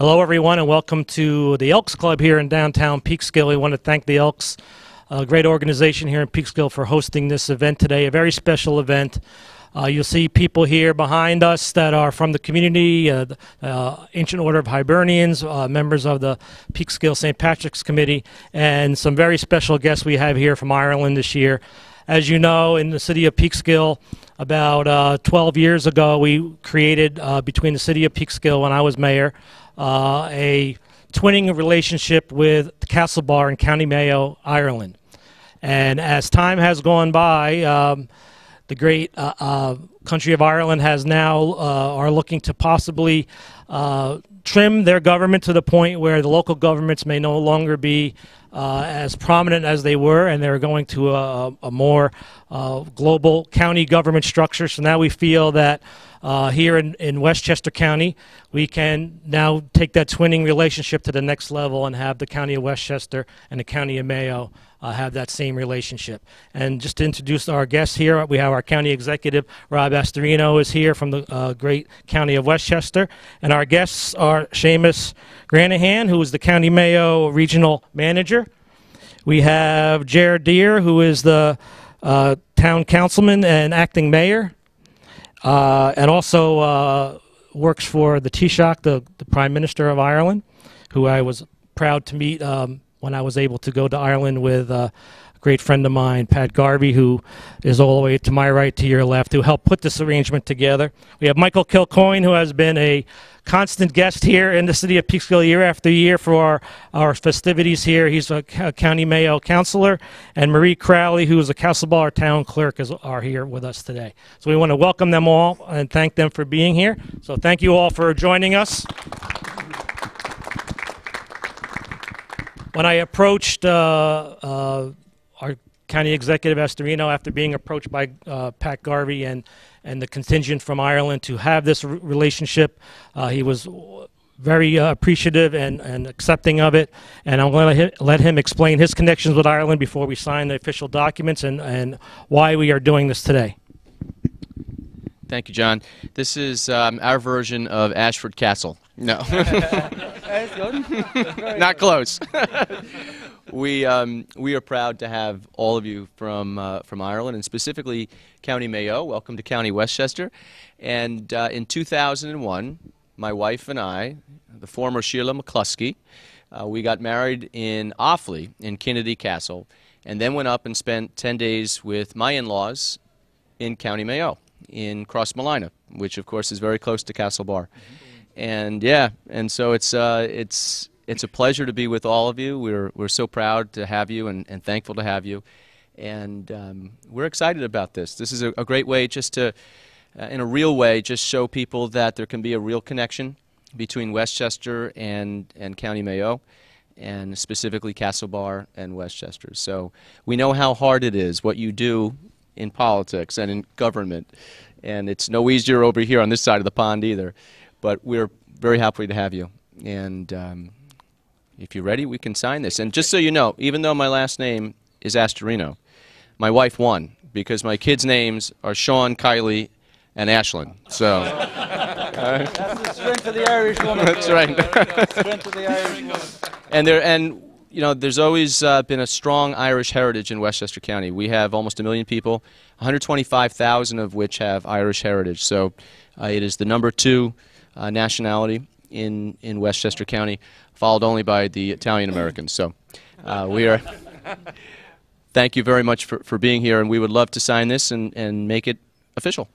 Hello, everyone, and welcome to the Elks Club here in downtown Peekskill. We want to thank the Elks, a great organization here in Peekskill, for hosting this event today, a very special event. You'll see people here behind us that are from the community, the Ancient Order of Hibernians, members of the Peekskill St. Patrick's Committee, and some very special guests we have here from Ireland this year. As you know, in the city of Peekskill, about 12 years ago, we created, between the city of Peekskill when I was mayor, a twinning relationship with Castlebar in County Mayo, Ireland. And as time has gone by, the great country of Ireland has now are looking to possibly trim their government to the point where the local governments may no longer be as prominent as they were, and they're going to a more global county government structure. So now we feel that here in Westchester County, we can now take that twinning relationship to the next level and have the County of Westchester and the County of Mayo have that same relationship. And just to introduce our guests here, we have our County Executive Rob Astorino is here from the great County of Westchester. And our guests are Seamus Granahan, who is the County Mayo Regional Manager. We have Deere, who is the Town Councilman and Acting Mayor, and also works for the Taoiseach, the Prime Minister of Ireland, who I was proud to meet when I was able to go to Ireland with a great friend of mine, Pat Garvey, who is all the way to my right, to your left, who helped put this arrangement together. We have Michael Kilcoyne, who has been a constant guest here in the city of Peekskill year after year for our festivities here. He's a County Mayo Councilor, and Marie Crowley, who is a Castlebar Town Clerk, are here with us today. So we want to welcome them all and thank them for being here. So thank you all for joining us. When I approached our County Executive Astorino, after being approached by Pat Garvey and the contingent from Ireland to have this relationship, he was very appreciative and accepting of it. And I'm going to let him explain his connections with Ireland before we sign the official documents and why we are doing this today. Thank you, John. This is our version of Ashford Castle. No. Not close. We are proud to have all of you from Ireland, and specifically County Mayo. Welcome to County Westchester. And in 2001, my wife and I, the former Sheila McCluskey, we got married in Offaly in Kennedy Castle, and then went up and spent 10 days with my in-laws in County Mayo, in Crossmolina, which of course is very close to Castlebar. And yeah, and so it's a pleasure to be with all of you. We're so proud to have you and thankful to have you, and we're excited about this. This is a great way just to, in a real way, just show people that there can be a real connection between Westchester and County Mayo, and specifically Castlebar and Westchester. So we know how hard it is, what you do in politics and in government, and it's no easier over here on this side of the pond either. But we're very happy to have you, and if you're ready, we can sign this. And just so you know, even though my last name is Astorino, my wife won, because my kids' names are Sean, Kylie, and Ashlyn. So that's the strength of the Irish woman. That's right. Strength of the Irish woman. And you know, there's always been a strong Irish heritage in Westchester County. We have almost 1 million people, 125,000 of which have Irish heritage. So it is the #2 nationality in Westchester County, followed only by the Italian Americans. So we are. Thank you very much for being here, and we would love to sign this and make it official.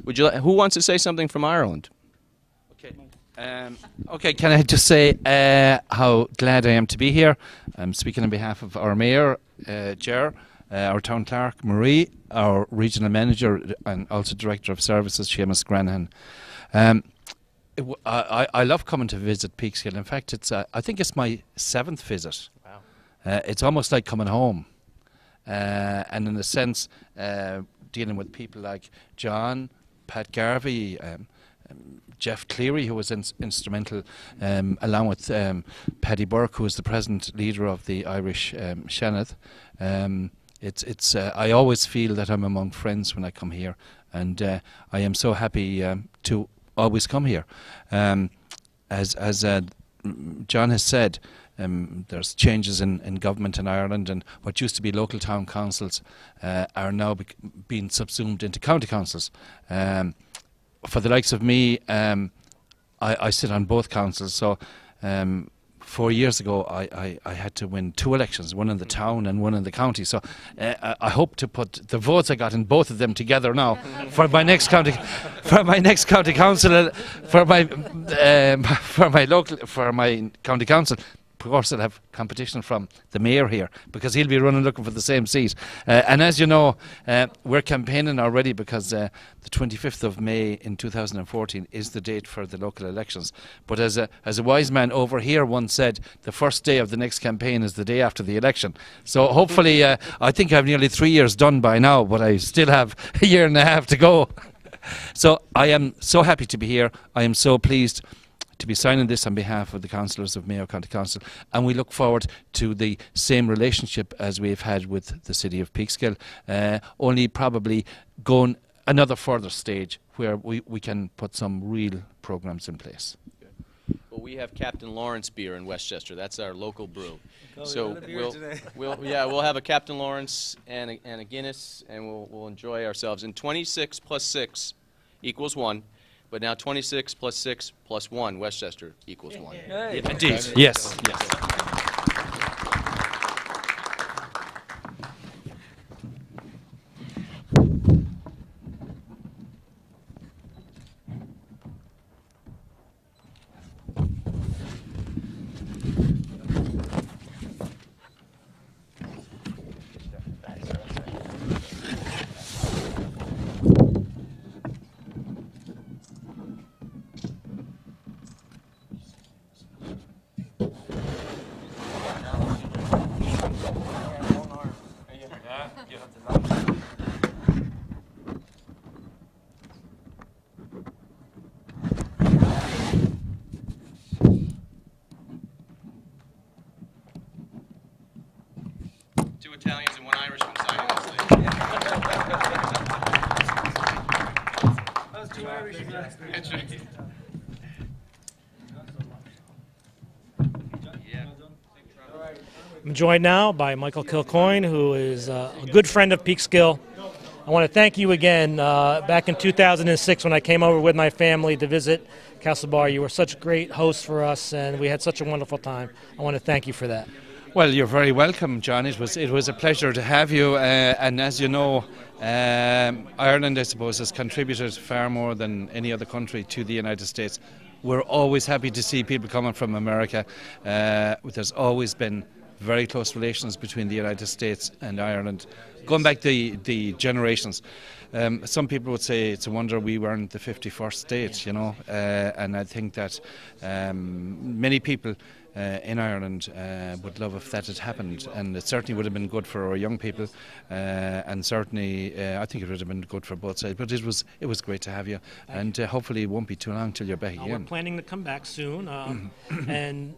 Would you? Who wants to say something from Ireland? Okay. Okay. Can I just say how glad I am to be here? I'm speaking on behalf of our mayor, Ger, our town clerk, Marie, our regional manager, and also director of services, Seamus Granahan. I love coming to visit Peekskill. In fact, I think it's my 7th visit. Wow. It's almost like coming home, and in a sense, dealing with people like John, Pat Garvey, Jeff Cleary, who was instrumental, along with Paddy Burke, who is the present leader of the Irish Seanad. I always feel that I'm among friends when I come here, and I am so happy to always come here. as John has said, there's changes in government in Ireland, and what used to be local town councils are now being subsumed into county councils. For the likes of me, I sit on both councils, so 4 years ago I had to win 2 elections, one in the town and one in the county. So I hope to put the votes I got in both of them together now for my next county council, for my county council. Of course, I'll have competition from the mayor here because he'll be running looking for the same seat. And as you know, we're campaigning already because the 25th of May in 2014 is the date for the local elections. But as a wise man over here once said, the first day of the next campaign is the day after the election. So hopefully, I think I've nearly 3 years done by now, but I still have a year and a half to go. So I am so happy to be here. I am so pleased to be signing this on behalf of the councillors of Mayo County Council, and we look forward to the same relationship as we've had with the city of Peekskill, only probably going another further stage where we can put some real programs in place. Well, we have Captain Lawrence beer in Westchester. That's our local brew. Oh, So we'll have a Captain Lawrence and a Guinness, and we'll enjoy ourselves. And 26 plus 6 equals 1. But now 26 plus 6 plus 1, Westchester equals 1. Hey. Indeed, yes, yes. Two Italians and one Irishman signing this thing. That was 2 Irish last week. That's right. I'm joined now by Michael Kilcoyne, who is a good friend of Peekskill. I want to thank you again. Back in 2006, when I came over with my family to visit Castlebar, you were such a great host for us, and we had such a wonderful time. I want to thank you for that. Well, you're very welcome, John. It was a pleasure to have you. And as you know, Ireland, I suppose, has contributed far more than any other country to the United States. We're always happy to see people coming from America. There's always been very close relations between the United States and Ireland, going back the generations. Some people would say it's a wonder we weren't the 51st state, you know, and I think that many people in Ireland would love if that had happened, and it certainly would have been good for our young people, and certainly I think it would have been good for both sides. But it was great to have you, and hopefully it won't be too long till you're back again. We're planning to come back soon, and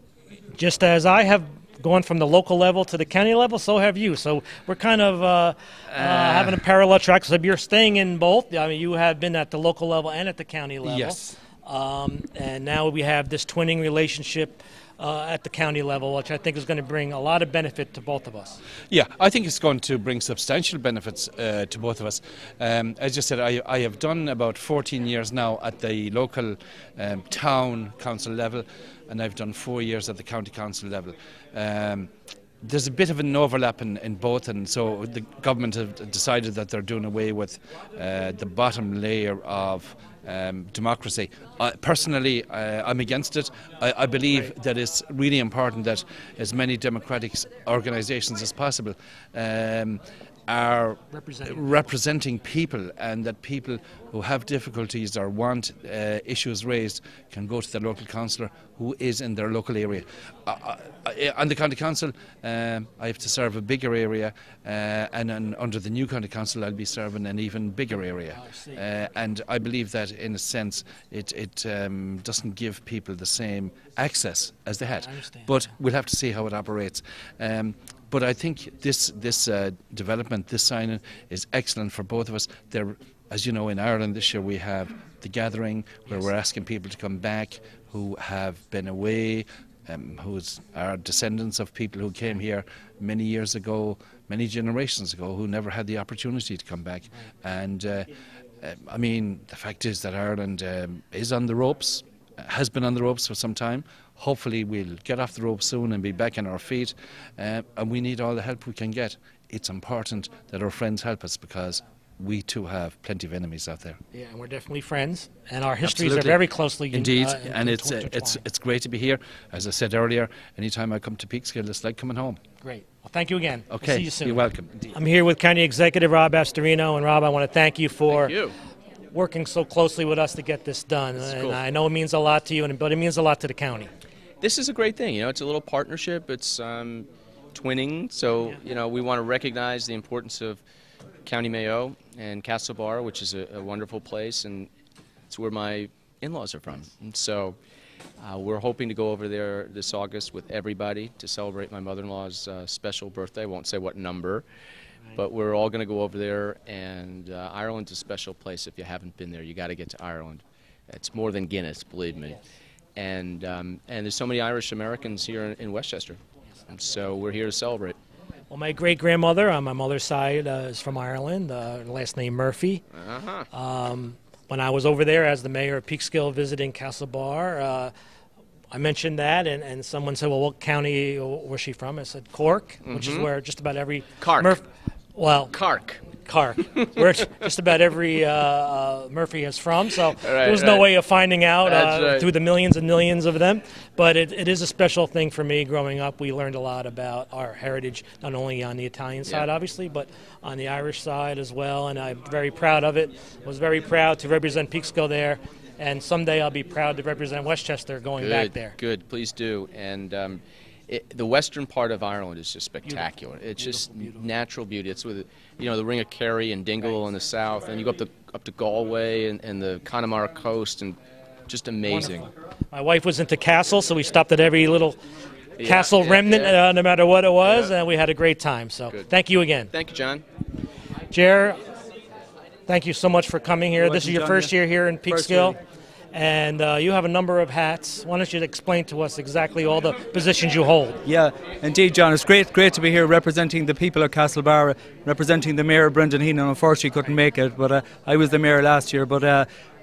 just as I have gone from the local level to the county level, so have you. So we're kind of having a parallel track. So you're staying in both. I mean, you have been at the local level and at the county level. Yes. And now we have this twinning relationship at the county level, which I think is going to bring a lot of benefit to both of us. Yeah, I think it's going to bring substantial benefits to both of us. As you said, I have done about 14 years now at the local town council level, and I've done 4 years at the county council level. There's a bit of an overlap in both, and so the government have decided that they're doing away with the bottom layer of democracy. Personally, I'm against it. I believe that it's really important that as many democratic organisations as possible are representing people, and that people who have difficulties or want issues raised can go to the local councillor who is in their local area. On the county council, I have to serve a bigger area, and under the new county council I'll be serving an even bigger area. And I believe that in a sense it doesn't give people the same access as they had. But we'll have to see how it operates. But I think this development, this signing, is excellent for both of us. As you know, in Ireland this year we have the gathering where we're asking people to come back who have been away, who are descendants of people who came here many years ago, many generations ago, who never had the opportunity to come back. And I mean, the fact is that Ireland is on the ropes, has been on the ropes for some time. Hopefully we'll get off the ropes soon and be back on our feet, and we need all the help we can get. It's important that our friends help us, because we too have plenty of enemies out there. Yeah, and we're definitely friends, and our histories Absolutely. are very closely Indeed, and intertwined. it's great to be here. As I said earlier, anytime I come to Peekskill, it's like coming home. Great. Well, thank you again. We'll Okay, see you soon. you're welcome. Indeed. I'm here with County Executive Rob Astorino, and Rob, I want to thank you for Thank you. working so closely with us to get this done. And cool. I know it means a lot to you, but it means a lot to the county. This is a great thing. You know, it's a little partnership. It's twinning. So, you know, we want to recognize the importance of County Mayo and Castlebar, which is a wonderful place, and it's where my in-laws are from. And so we're hoping to go over there this August with everybody to celebrate my mother-in-law's special birthday. I won't say what number, but we're all going to go over there. And Ireland's a special place. If you haven't been there, you got to get to Ireland. It's more than Guinness, believe me. And there's so many Irish Americans here in Westchester, and so we're here to celebrate. Well, my great-grandmother on my mother's side is from Ireland, last name Murphy. When I was over there as the mayor of Peekskill visiting Castlebar, I mentioned that, and someone said, well, what county was she from? I said, Cork, which is where just about every... Cork. Cork. Where just about every Murphy is from, so there was no way of finding out through the millions and millions of them. But it is a special thing for me. Growing up, we learned a lot about our heritage, not only on the Italian side, obviously, but on the Irish side as well, and I'm very proud of it. Was very proud to represent Peekskill there, and someday I'll be proud to represent Westchester going back there. Good, please do. And the western part of Ireland is just spectacular. It's just natural beauty. It's with, you know, the Ring of Kerry and Dingle in the south, and you go up to Galway and the Connemara coast, and just amazing. Wonderful. My wife was into castles, so we stopped at every little castle remnant, no matter what it was, and we had a great time. So thank you again. Thank you, John. Jer, thank you so much for coming here. This is your first year here in Peekskill. And you have a number of hats. Why don't you explain to us exactly all the positions you hold? Yeah, indeed, John. It's great to be here representing the people of Castlebar, representing the Mayor, Brendan Heenan. Unfortunately, couldn't make it, but I was the Mayor last year. But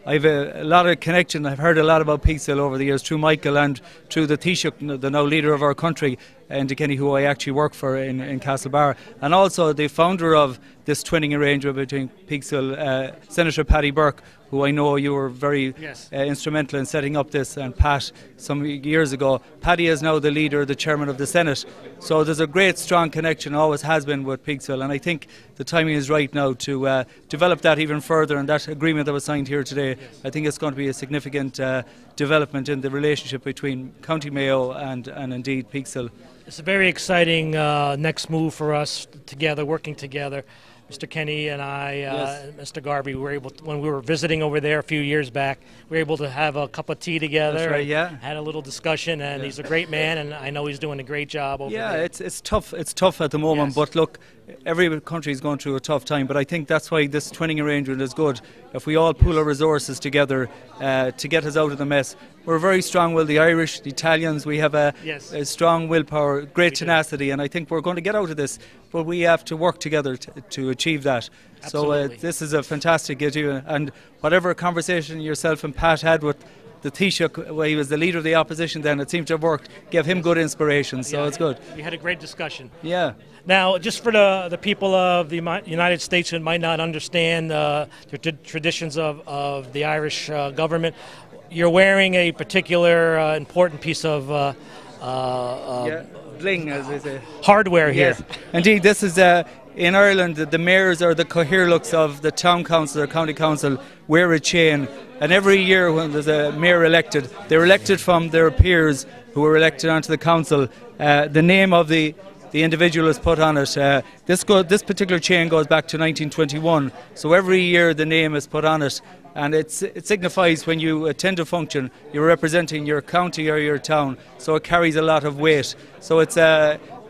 I've a lot of connection. I've heard a lot about Peekskill over the years through Michael and through the Taoiseach, the now leader of our country, and Kenny, who I actually work for in Castlebar, and also the founder of this twinning arrangement between Peekskill, Senator Paddy Burke, who I know you were very instrumental in setting up this, and Pat some years ago. Paddy is now the leader, the chairman of the Senate. So there's a great strong connection, always has been, with Peekskill, and I think the timing is right now to develop that even further, and that agreement that was signed here today, I think it's going to be a significant development in the relationship between County Mayo and indeed Peekskill. It's a very exciting next move for us together, working together. Mr. Kenny and I, Mr. Garvey, we were able to, when we were visiting over there a few years back, we were able to have a cup of tea together. That's right, yeah. Had a little discussion, and he's a great man, and I know he's doing a great job over there. Yeah, it's tough. It's tough at the moment, but look, every country is going through a tough time. But I think that's why this twinning arrangement is good. If we all pool our resources together to get us out of the mess. We're very strong-willed, the Irish, the Italians. We have a strong willpower, great tenacity, and I think we're going to get out of this. But we have to work together to achieve that. Absolutely. So this is a fantastic issue, and whatever conversation yourself and Pat had with the Taoiseach, well, he was the leader of the opposition then, it seemed to have worked, gave him good inspiration, so it's good. We had a great discussion. Yeah. Now, just for the people of the United States who might not understand the traditions of the Irish government, you're wearing a particular important piece of bling, as they say. Hardware here. Yes. Indeed, this is in Ireland, the mayors or the coherlux of the town council or county council wear a chain, and every year when there's a mayor elected, they're elected from their peers who are elected onto the council. The name of the individual is put on it. This particular chain goes back to 1921, so every year the name is put on it, and it signifies when you attend a function, you're representing your county or your town, so it carries a lot of weight. So it's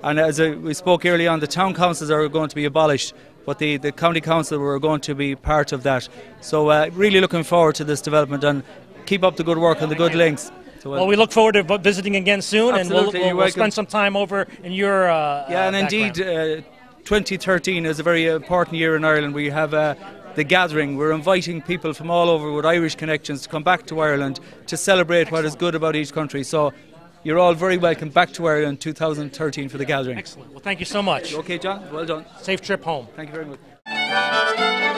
and as we spoke earlier on, the town councils are going to be abolished, but the county council were going to be part of that. So really looking forward to this development, and keep up the good work and the good links. So, Well, we look forward to visiting again soon, Absolutely, and you're we'll welcome. spend some time over in your yeah, and indeed, 2013 is a very important year in Ireland. We have the gathering. We're inviting people from all over with Irish connections to come back to Ireland to celebrate what is good about each country. So you're all very welcome back to Ireland 2013 for the gathering. Excellent. Well, thank you so much. Okay, John, well done. Safe trip home. Thank you very much.